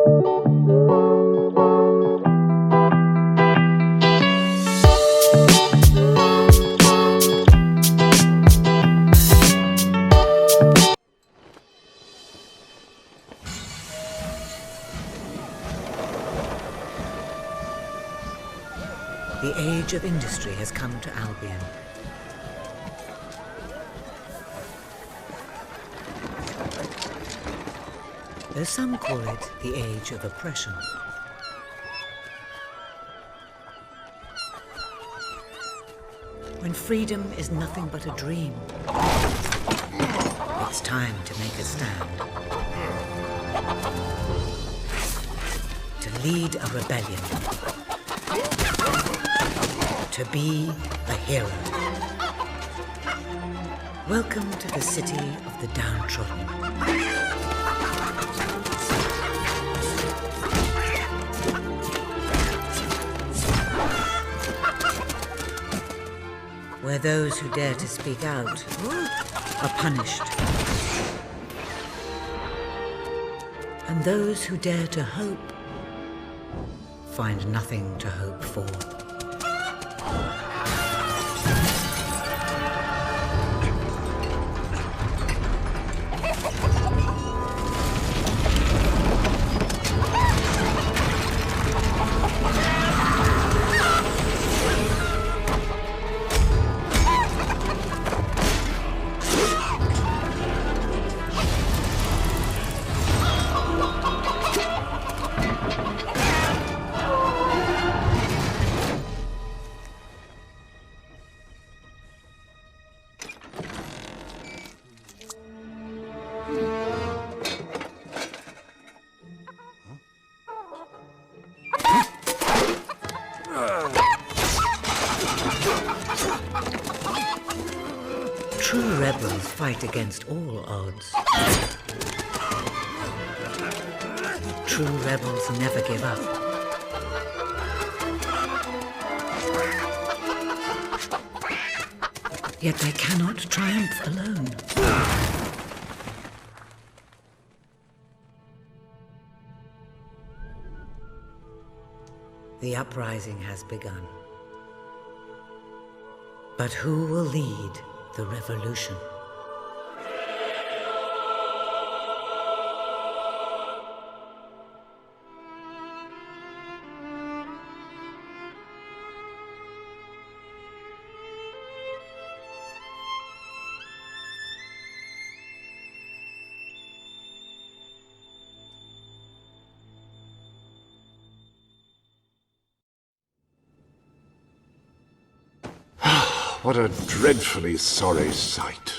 The age of industry has come to Albion. Though some call it the age of oppression. When freedom is nothing but a dream, it's time to make a stand. To lead a rebellion. To be a hero. Welcome to the city of the downtrodden. Where those who dare to speak out are punished. And those who dare to hope find nothing to hope for. True rebels fight against all odds. True rebels never give up. Yet they cannot triumph alone. The uprising has begun. But who will lead the revolution? What a dreadfully sorry sight.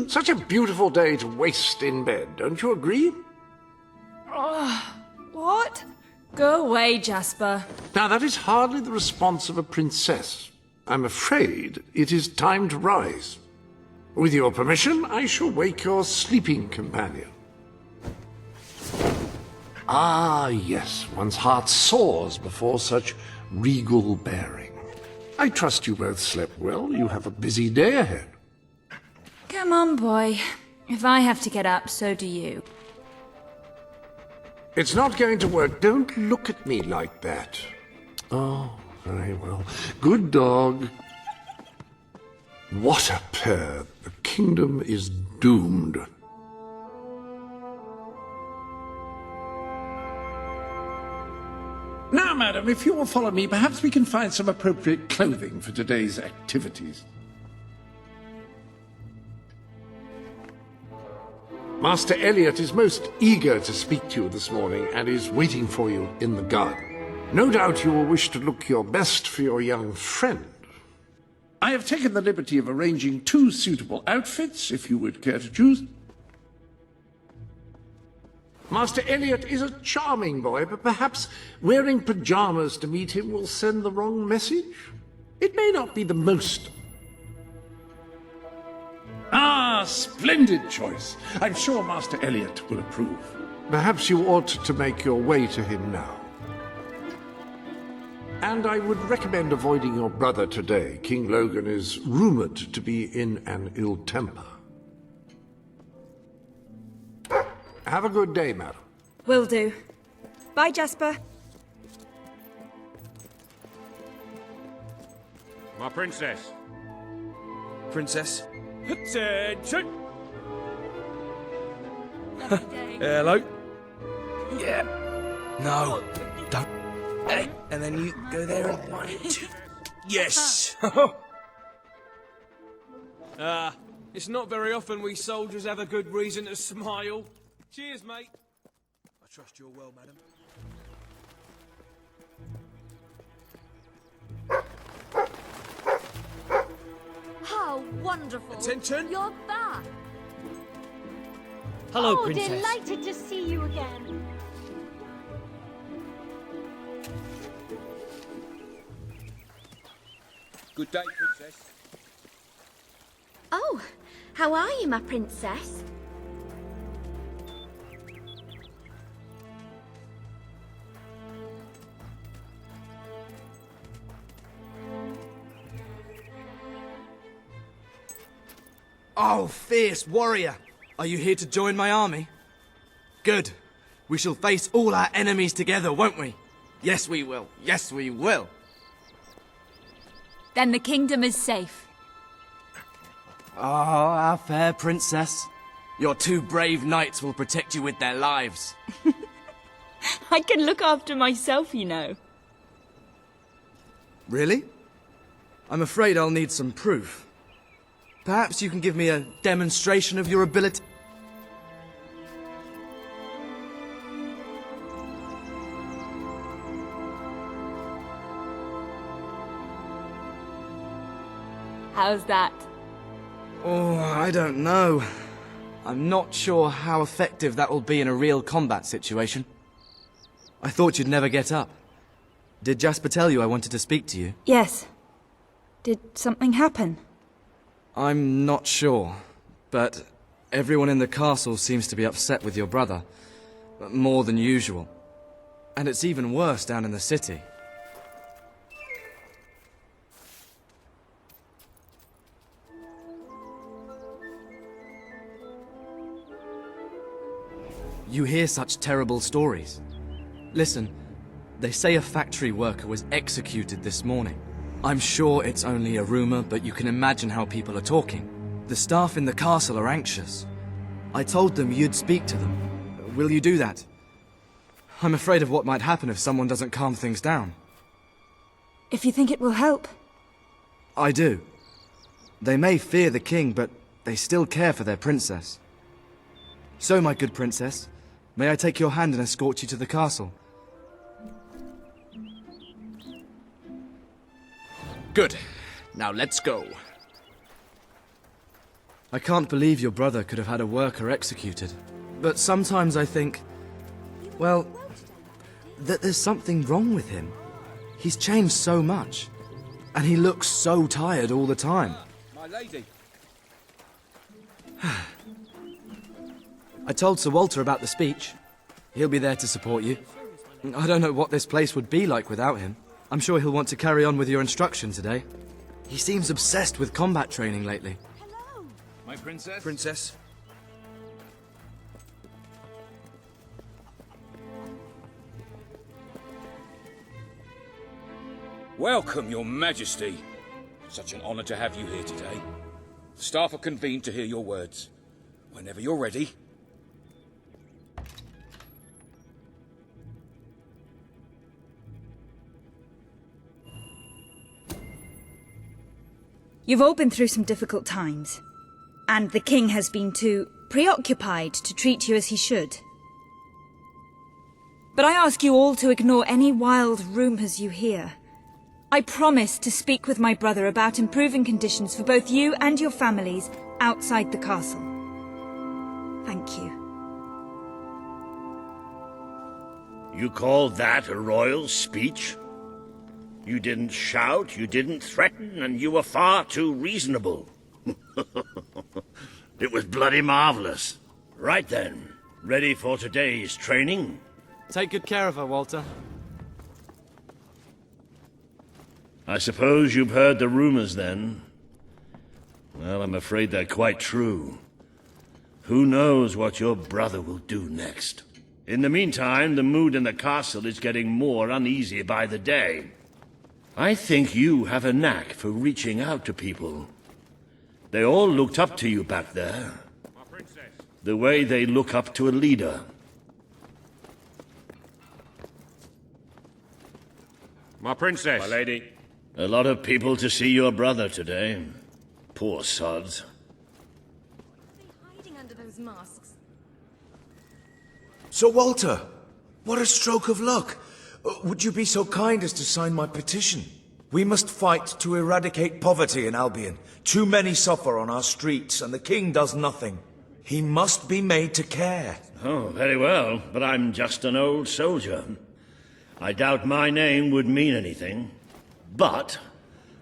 Such a beautiful day to waste in bed, don't you agree? What? Go away, Jasper. Now, that is hardly the response of a princess. I'm afraid it is time to rise. With your permission, I shall wake your sleeping companion. Ah, yes, one's heart soars before such regal bearing. I trust you both slept well. You have a busy day ahead. Come on, boy. If I have to get up, so do you. It's not going to work. Don't look at me like that. Oh, very well. Good dog. What a pair. The kingdom is doomed. Now, madam, if you will follow me, perhaps we can find some appropriate clothing for today's activities. Master Elliot is most eager to speak to you this morning and is waiting for you in the garden. No doubt you will wish to look your best for your young friend. I have taken the liberty of arranging 2 suitable outfits, if you would care to choose. Master Elliot is a charming boy, but perhaps wearing pajamas to meet him will send the wrong message. It may not be the most... Ah, splendid choice. I'm sure Master Elliot will approve. Perhaps you ought to make your way to him now. And I would recommend avoiding your brother today. King Logan is rumored to be in an ill temper. Have a good day, madam. Will do. Bye, Jasper. My princess. Princess. Attention! Hello? Yeah. No. Don't. Hey. And then you go there and 1, 2. Yes! It's not very often we soldiers have a good reason to smile. Cheers, mate. I trust you're well, madam. How wonderful! Attention! You're back! Hello, Oh, Princess. delighted to see you again. Good day, princess. Oh, how are you, my princess? Oh, fierce warrior! Are you here to join my army? Good. We shall face all our enemies together, won't we? Yes, we will. Yes, we will. Then the kingdom is safe. Ah, our fair princess. Your 2 brave knights will protect you with their lives. I can look after myself, you know. Really? I'm afraid I'll need some proof. Perhaps you can give me a demonstration of your ability. How's that? Oh, I don't know. I'm not sure how effective that will be in a real combat situation. I thought you'd never get up. Did Jasper tell you I wanted to speak to you? Yes. Did something happen? I'm not sure, but everyone in the castle seems to be upset with your brother. More than usual. And it's even worse down in the city. You hear such terrible stories. Listen, they say a factory worker was executed this morning. I'm sure it's only a rumor, but you can imagine how people are talking. The staff in the castle are anxious. I told them you'd speak to them. Will you do that? I'm afraid of what might happen if someone doesn't calm things down. If you think it will help. I do. They may fear the king, but they still care for their princess. So, my good princess, may I take your hand and escort you to the castle? Good. Now let's go. I can't believe your brother could have had a worker executed. But sometimes I think, well, that there's something wrong with him. He's changed so much. And he looks so tired all the time. My lady. I told Sir Walter about the speech. He'll be there to support you. I don't know what this place would be like without him. I'm sure he'll want to carry on with your instruction today. He seems obsessed with combat training lately. Hello. My princess. Princess? Welcome, your majesty. Such an honor to have you here today. The staff are convened to hear your words. Whenever you're ready. You've all been through some difficult times. And the king has been too preoccupied to treat you as he should. But I ask you all to ignore any wild rumors you hear. I promise to speak with my brother about improving conditions for both you and your families outside the castle. Thank you. You call that a royal speech? You didn't shout, you didn't threaten, and you were far too reasonable. It was bloody marvelous. Right then, ready for today's training? Take good care of her, Walter. I suppose you've heard the rumors then? Well, I'm afraid they're quite true. Who knows what your brother will do next? In the meantime, the mood in the castle is getting more uneasy by the day. I think you have a knack for reaching out to people. They all looked up to you back there. My princess. The way they look up to a leader. My princess. My lady. A lot of people to see your brother today. Poor sods. Hiding under those masks. Sir Walter, what a stroke of luck. Would you be so kind as to sign my petition? We must fight to eradicate poverty in Albion. Too many suffer on our streets, and the king does nothing. He must be made to care. Oh, very well, but I'm just an old soldier. I doubt my name would mean anything. But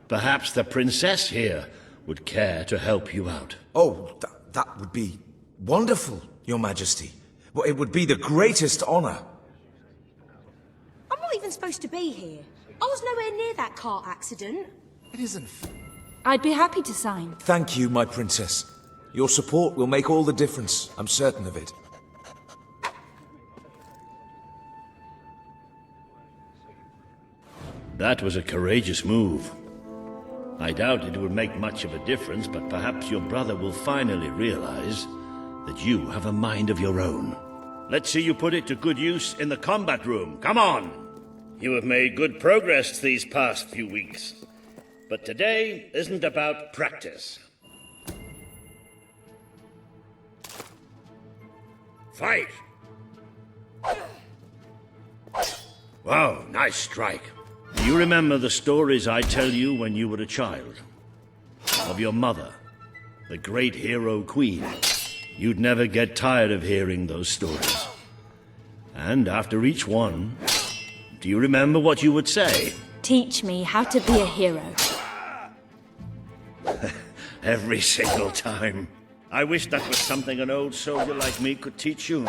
perhaps the princess here would care to help you out. Oh, that would be wonderful, Your Majesty. Well, it would be the greatest honor. I'm not even supposed to be here. I was nowhere near that car accident. It isn't. I'd be happy to sign. Thank you, my princess. Your support will make all the difference. I'm certain of it. That was a courageous move. I doubt it would make much of a difference, but perhaps your brother will finally realize that you have a mind of your own. Let's see you put it to good use in the combat room. Come on! You have made good progress these past few weeks. But today isn't about practice. Fight! Wow, nice strike. Do you remember the stories I tell you when you were a child? Of your mother, the great hero queen. You'd never get tired of hearing those stories. And after each one, do you remember what you would say? Teach me how to be a hero. Every single time. I wish that was something an old soldier like me could teach you.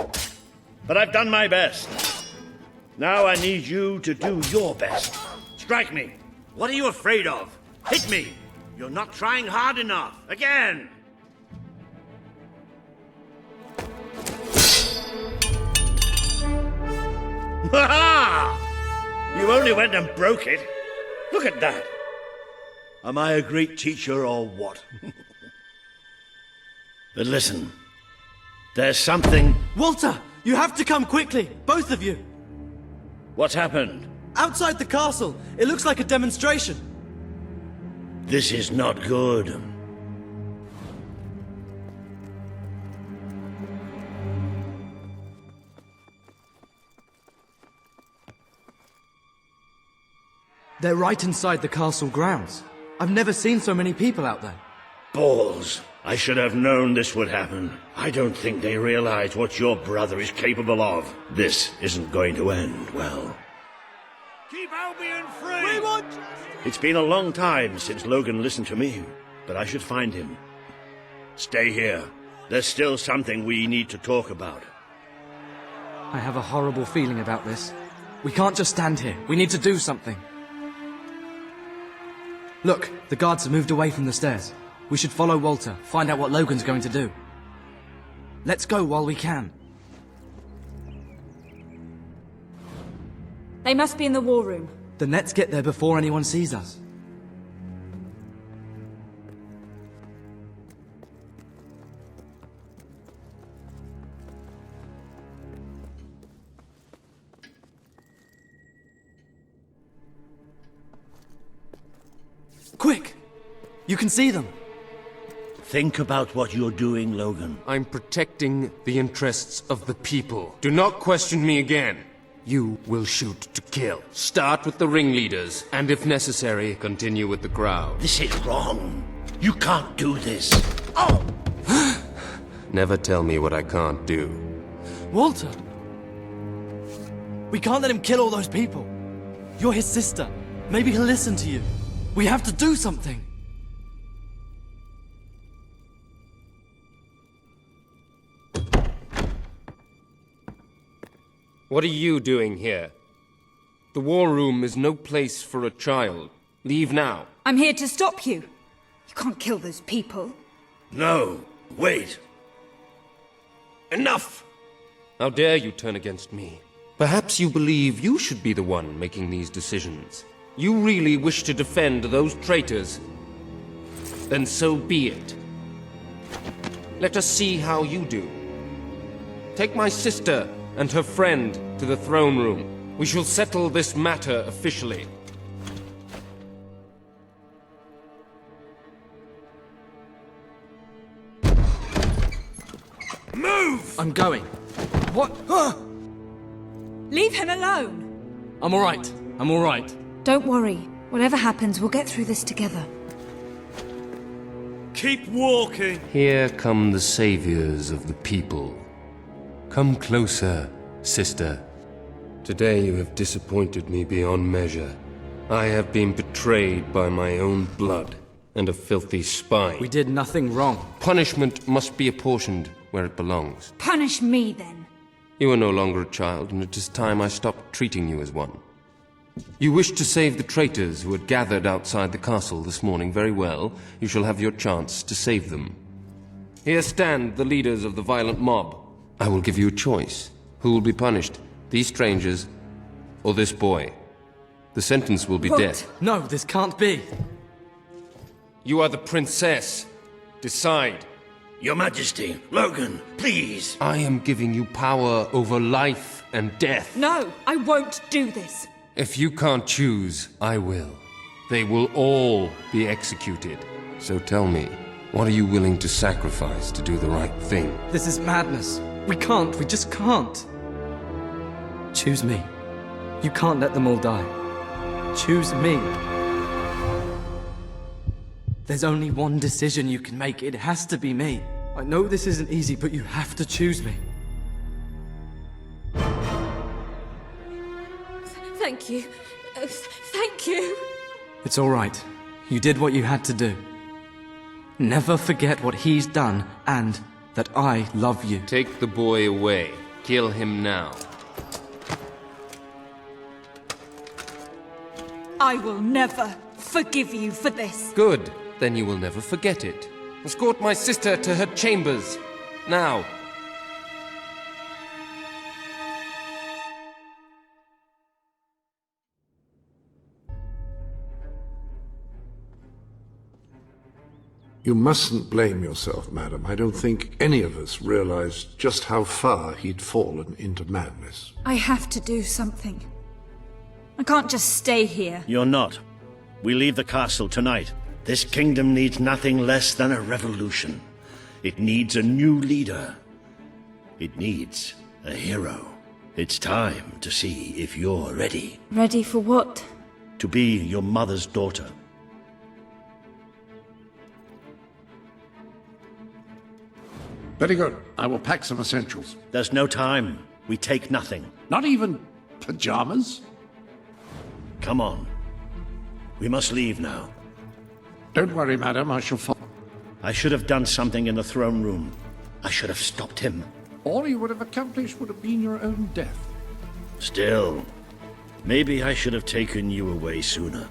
But I've done my best. Now I need you to do your best. Strike me. What are you afraid of? Hit me. You're not trying hard enough. Again. Ha-ha! You only went and broke it. Look at that. Am I a great teacher or what? But listen. There's something... Walter! You have to come quickly! Both of you! What's happened? Outside the castle! It looks like a demonstration! This is not good. They're right inside the castle grounds. I've never seen so many people out there. Balls. I should have known this would happen. I don't think they realize what your brother is capable of. This isn't going to end well. Keep Albion free! We want... It's been a long time since Logan listened to me, but I should find him. Stay here. There's still something we need to talk about. I have a horrible feeling about this. We can't just stand here. We need to do something. Look, the guards have moved away from the stairs. We should follow Walter, find out what Logan's going to do. Let's go while we can. They must be in the war room. Then let's get there before anyone sees us. Quick! You can see them. Think about what you're doing, Logan. I'm protecting the interests of the people. Do not question me again. You will shoot to kill. Start with the ringleaders, and if necessary, continue with the crowd. This is wrong. You can't do this. Oh! Never tell me what I can't do. Walter! We can't let him kill all those people. You're his sister. Maybe he'll listen to you. We have to do something. What are you doing here? The war room is no place for a child. Leave now. I'm here to stop you. You can't kill those people. No, wait. Enough! How dare you turn against me? Perhaps you believe you should be the one making these decisions. You really wish to defend those traitors? Then so be it. Let us see how you do. Take my sister and her friend to the throne room. We shall settle this matter officially. Move! I'm going. What? Leave him alone! I'm alright. I'm alright. Don't worry. Whatever happens, we'll get through this together. Keep walking! Here come the saviors of the people. Come closer, sister. Today you have disappointed me beyond measure. I have been betrayed by my own blood and a filthy spy. We did nothing wrong. Punishment must be apportioned where it belongs. Punish me, then. You are no longer a child, and it is time I stopped treating you as one. You wished to save the traitors who had gathered outside the castle this morning. Very well. You shall have your chance to save them. Here stand the leaders of the violent mob. I will give you a choice. Who will be punished? These strangers, or this boy? The sentence will be death. No, this can't be. You are the princess. Decide. Your Majesty, Logan, please. I am giving you power over life and death. No, I won't do this. If you can't choose, I will. They will all be executed. So tell me, what are you willing to sacrifice to do the right thing? This is madness. We just can't. Choose me. You can't let them all die. Choose me. There's only one decision you can make. It has to be me. I know this isn't easy, but you have to choose me. Thank you. Thank you. It's all right. You did what you had to do. Never forget what he's done, and that I love you. Take the boy away. Kill him now. I will never forgive you for this. Good. Then you will never forget it. Escort my sister to her chambers. Now. You mustn't blame yourself, madam. I don't think any of us realized just how far he'd fallen into madness. I have to do something. I can't just stay here. You're not. We leave the castle tonight. This kingdom needs nothing less than a revolution. It needs a new leader. It needs a hero. It's time to see if you're ready. Ready for what? To be your mother's daughter. Very good. I will pack some essentials. There's no time. We take nothing. Not even pajamas? Come on. We must leave now. Don't worry, madam. I shall follow. I should have done something in the throne room. I should have stopped him. All you would have accomplished would have been your own death. Still, maybe I should have taken you away sooner.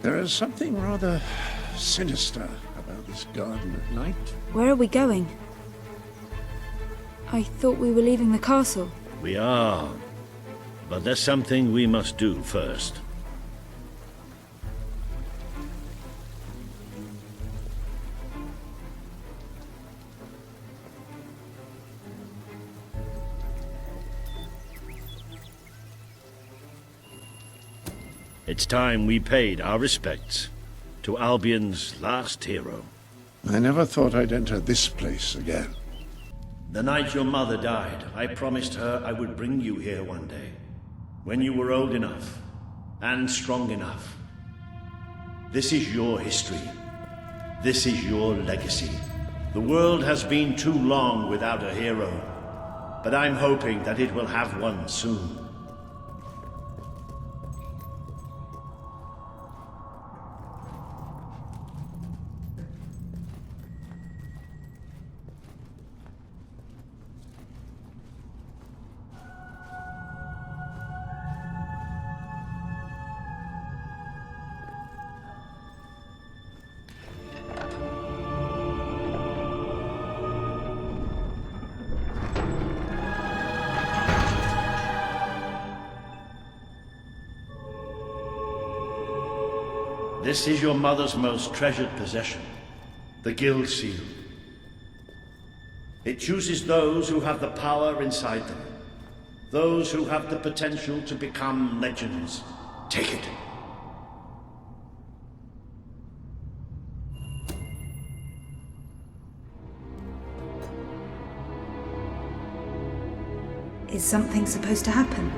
There is something rather sinister about this garden at night. Where are we going? I thought we were leaving the castle. We are. But there's something we must do first. It's time we paid our respects to Albion's last hero. I never thought I'd enter this place again. The night your mother died, I promised her I would bring you here one day. When you were old enough and strong enough. This is your history. This is your legacy. The world has been too long without a hero, but I'm hoping that it will have one soon. This is your mother's most treasured possession, the Guild Seal. It chooses those who have the power inside them, those who have the potential to become legends. Take it. Is something supposed to happen?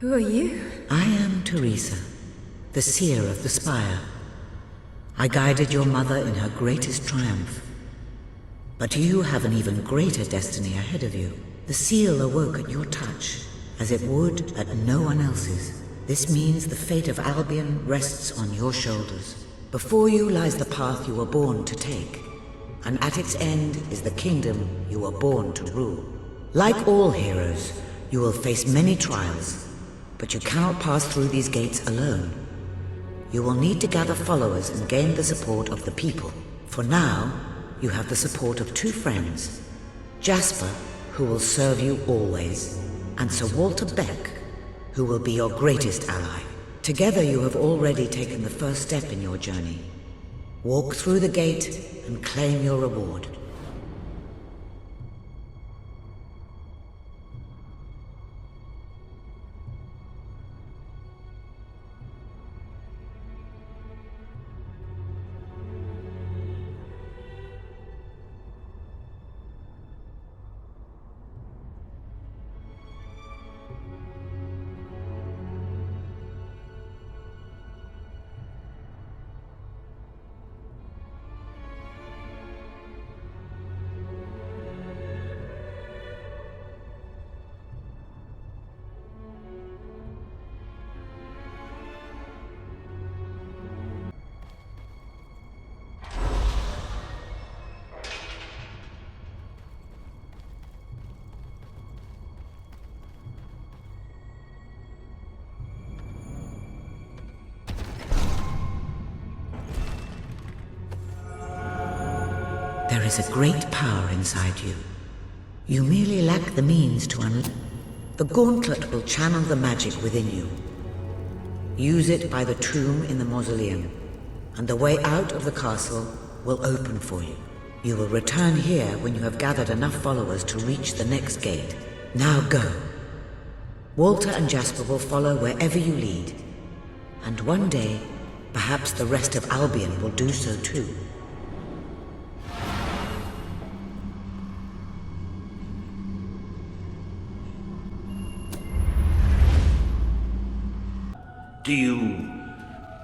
Who are you? I am Teresa, the seer of the spire. I guided your mother in her greatest triumph. But you have an even greater destiny ahead of you. The seal awoke at your touch, as it would at no one else's. This means the fate of Albion rests on your shoulders. Before you lies the path you were born to take, and at its end is the kingdom you were born to rule. Like all heroes, you will face many trials, but you cannot pass through these gates alone. You will need to gather followers and gain the support of the people. For now, you have the support of 2 friends. Jasper, who will serve you always, and Sir Walter Beck, who will be your greatest ally. Together you have already taken the first step in your journey. Walk through the gate and claim your reward. There is a great power inside you. You merely lack the means to unleash. The gauntlet will channel the magic within you. Use it by the tomb in the mausoleum, and the way out of the castle will open for you. You will return here when you have gathered enough followers to reach the next gate. Now go. Walter and Jasper will follow wherever you lead, and one day, perhaps the rest of Albion will do so too.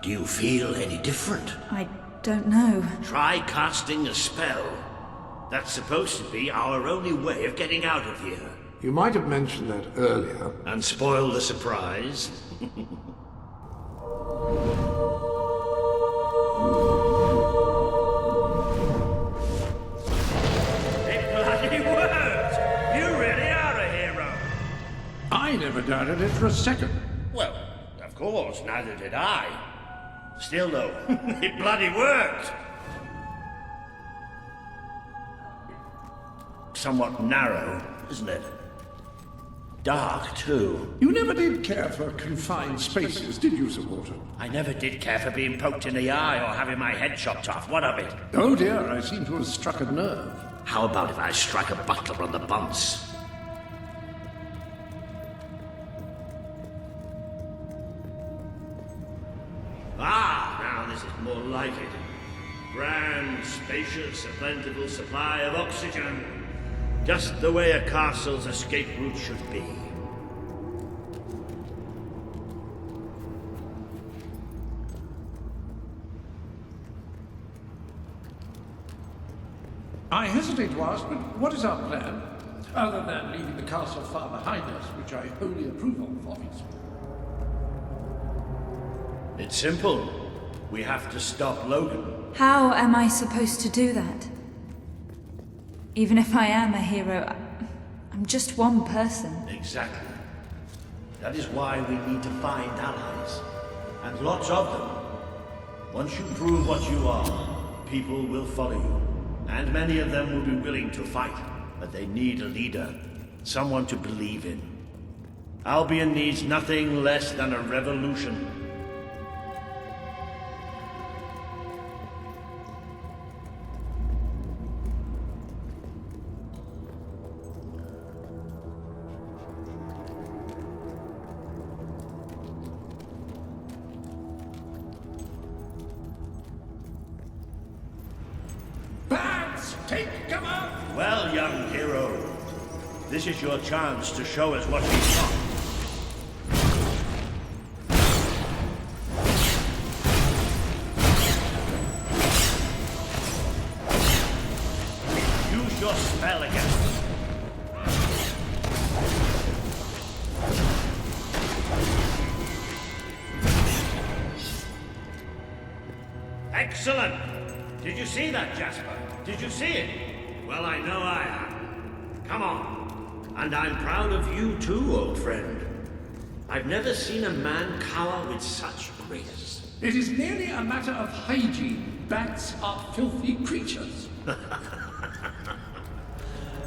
Do you feel any different? I don't know. Try casting a spell. That's supposed to be our only way of getting out of here. You might have mentioned that earlier. And spoil the surprise. It bloody worked! You really are a hero! I never doubted it for a second. Well, of course, neither did I. Still though, it bloody worked! Somewhat narrow, isn't it? Dark, too. You never did care for confined spaces, did you, Sir Walter? I never did care for being poked in the eye or having my head chopped off. What of it? Oh dear, I seem to have struck a nerve. How about if I strike a butler on the bunce? Ah, now this is more like it. Grand, spacious, a plentiful supply of oxygen. Just the way a castle's escape route should be. I hesitate to ask, but what is our plan? Other than leaving the castle far behind us, which I wholly approve of, obviously. It's simple. We have to stop Logan. How am I supposed to do that? Even if I am a hero, I'm just one person. Exactly. That is why we need to find allies. And lots of them. Once you prove what you are, people will follow you. And many of them will be willing to fight. But they need a leader. Someone to believe in. Albion needs nothing less than a revolution. Bats, take cover! Well, young hero, this is your chance to show us what we've got. Use your spell against them. Excellent! Did you see that, Jasper? Did you see it? Well, I know I have. Come on. And I'm proud of you too, old friend. I've never seen a man cower with such grace. It is merely a matter of hygiene. Bats are filthy creatures.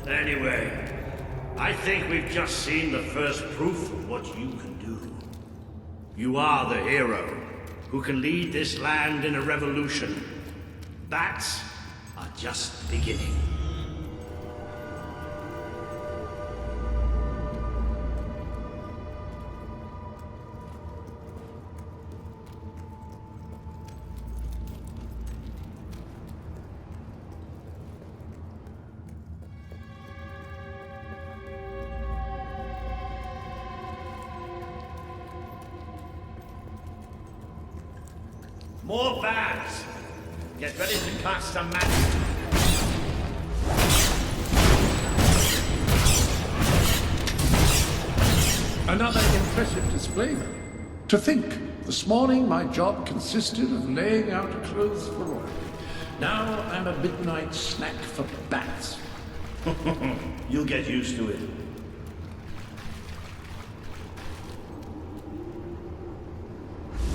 Anyway, I think we've just seen the first proof of what you can do. You are the hero who can lead this land in a revolution. Bats are just beginning. More bats! Get ready to cast some magic. Another impressive display. To think, this morning my job consisted of laying out clothes for all. Now I'm a midnight snack for bats. You'll get used to it.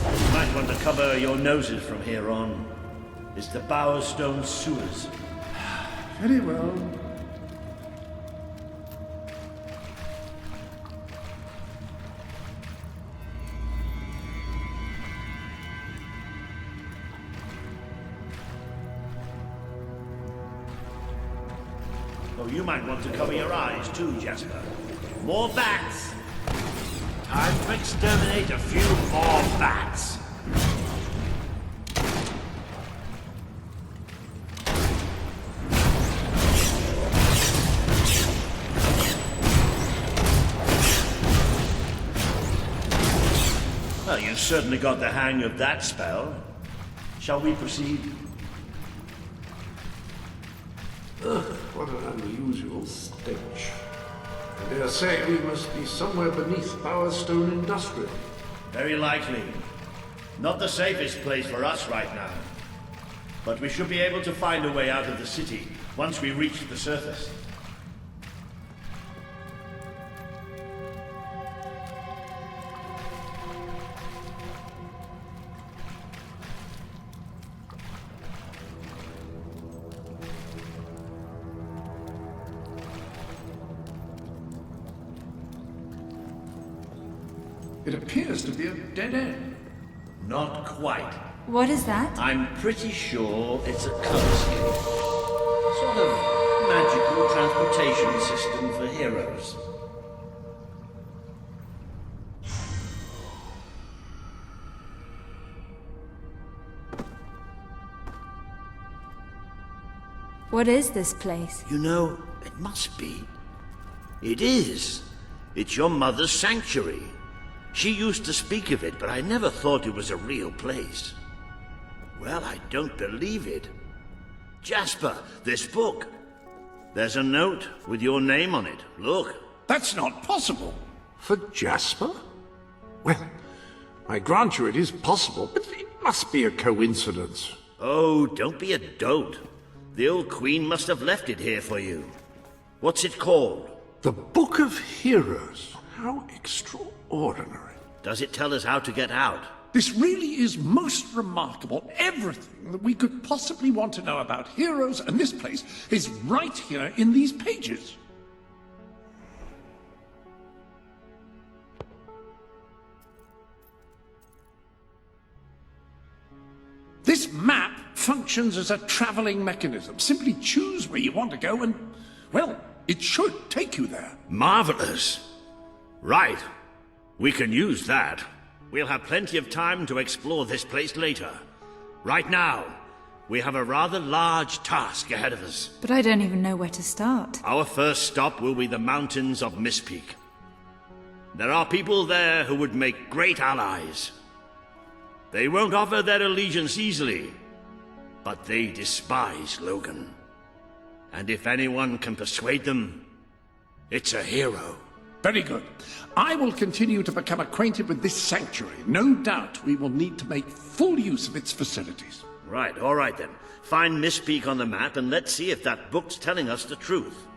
You might want to cover your noses from here on. It's the Bowerstone sewers. Very well. Oh, you might want to cover your eyes too, Jasper. More bats! Time to exterminate a few more bats! Well, you've certainly got the hang of that spell. Shall we proceed? Ugh, what an unusual stench. I dare say we must be somewhere beneath Bowerstone Industrial. Very likely. Not the safest place for us right now. But we should be able to find a way out of the city once we reach the surface. It appears to be a dead end. Not quite. What is that? I'm pretty sure it's a colorscape. Sort of magical transportation system for heroes. What is this place? You know, it must be. It is. It's your mother's sanctuary. She used to speak of it, but I never thought it was a real place. Well, I don't believe it. Jasper, this book. There's a note with your name on it. Look. That's not possible. For Jasper? Well, I grant you it is possible, but it must be a coincidence. Oh, don't be a dolt. The old queen must have left it here for you. What's it called? The Book of Heroes. How extraordinary. Does it tell us how to get out? This really is most remarkable. Everything that we could possibly want to know about heroes and this place is right here in these pages. This map functions as a traveling mechanism. Simply choose where you want to go and, well, it should take you there. Marvelous. Right. We can use that. We'll have plenty of time to explore this place later. Right now, we have a rather large task ahead of us. But I don't even know where to start. Our first stop will be the mountains of Mistpeak. There are people there who would make great allies. They won't offer their allegiance easily, but they despise Logan. And if anyone can persuade them, it's a hero. Very good. I will continue to become acquainted with this sanctuary. No doubt we will need to make full use of its facilities. Right, all right then. Find Mistpeak on the map and let's see if that book's telling us the truth.